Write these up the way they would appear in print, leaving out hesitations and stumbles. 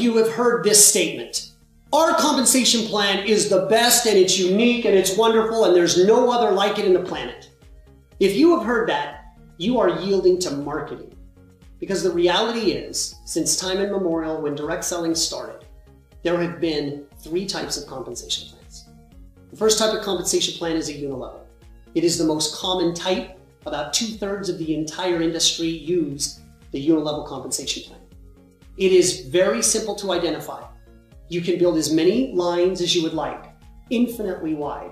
you have heard this statement. Our compensation plan is the best and it's unique and it's wonderful and there's no other like it in the planet. If you have heard that, you are yielding to marketing. Because the reality is, since time immemorial when direct selling started, there have been 3 types of compensation plans. The first type of compensation plan is a unilevel. It is the most common type. About 2/3 of the entire industry use the unilevel compensation plan. It is very simple to identify. You can build as many lines as you would like, infinitely wide,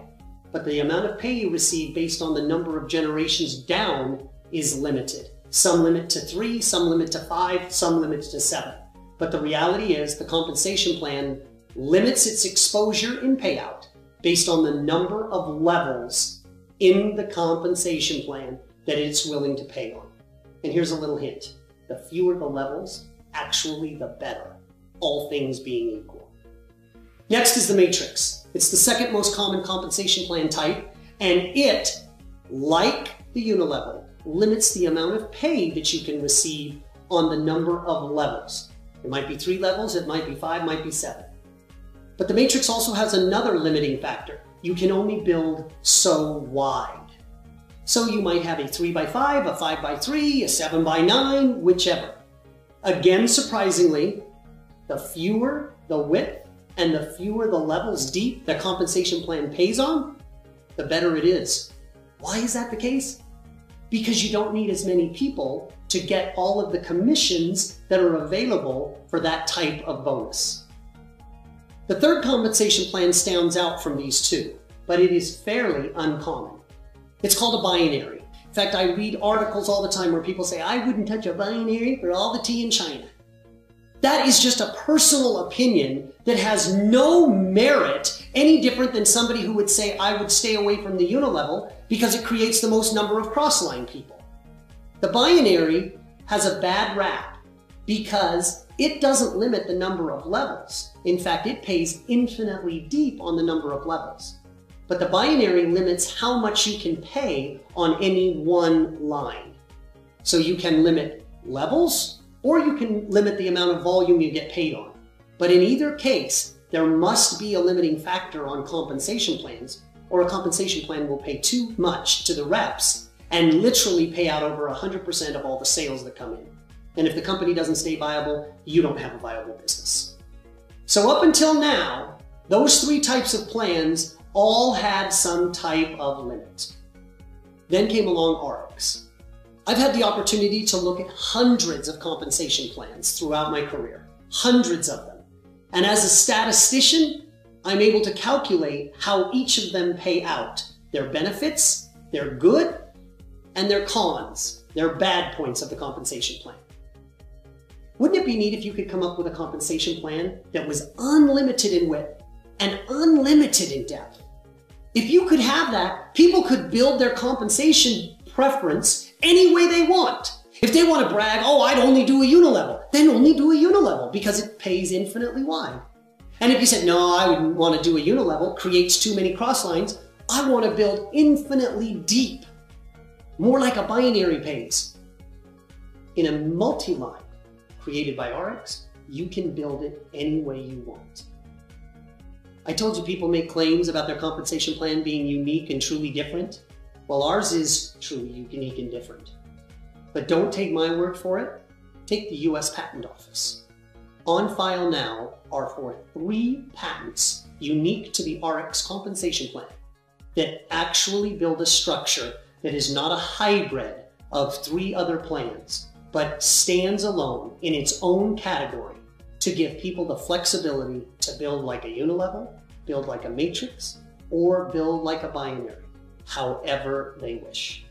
but the amount of pay you receive based on the number of generations down is limited. Some limit to 3, some limit to 5, some limit to 7. But the reality is the compensation plan limits its exposure in payout based on the number of levels in the compensation plan that it's willing to pay on. And here's a little hint. The fewer the levels, actually the better, all things being equal. Next is the matrix. It's the second most common compensation plan type, and it, like the unilevel, limits the amount of pay that you can receive on the number of levels. It might be 3 levels, it might be 5, it might be 7. But the matrix also has another limiting factor. You can only build so wide. So you might have a 3x5, a 5x3, a 7x9, whichever. Again, surprisingly, the fewer the width and the fewer the levels deep the compensation plan pays on, the better it is. Why is that the case? Because you don't need as many people to get all of the commissions that are available for that type of bonus. The third compensation plan stands out from these 2, but it is fairly uncommon. It's called a binary. In fact, I read articles all the time where people say, I wouldn't touch a binary for all the tea in China. That is just a personal opinion that has no merit, any different than somebody who would say, I would stay away from the unilevel because it creates the most number of cross-line people. The binary has a bad rap because it doesn't limit the number of levels. In fact, it pays infinitely deep on the number of levels. But the binary limits how much you can pay on any one line. So you can limit levels, or you can limit the amount of volume you get paid on. But in either case, there must be a limiting factor on compensation plans, or a compensation plan will pay too much to the reps and literally pay out over 100% of all the sales that come in. And if the company doesn't stay viable, you don't have a viable business. So up until now, those 3 types of plans all had some type of limit. Then came along ARIIX. I've had the opportunity to look at hundreds of compensation plans throughout my career, hundreds of them. And as a statistician, I'm able to calculate how each of them pay out, their benefits, their good, and their cons, their bad points of the compensation plan. Wouldn't it be neat if you could come up with a compensation plan that was unlimited in width and unlimited in depth? If you could have that, people could build their compensation preference any way they want. If they want to brag, oh, I'd only do a unilevel, then only do a unilevel because it pays infinitely wide. And if you said, no, I wouldn't want to do a unilevel, creates too many cross lines, I want to build infinitely deep, more like a binary pays. In a multi-line created by ARIIX, you can build it any way you want. I told you people make claims about their compensation plan being unique and truly different. Well, ours is truly unique and different. But don't take my word for it. Take the US Patent Office. On file now are 3 patents unique to the ARIIX compensation plan that actually build a structure that is not a hybrid of 3 other plans, but stands alone in its own category to give people the flexibility to build like a unilevel, build like a matrix, or build like a binary, however they wish.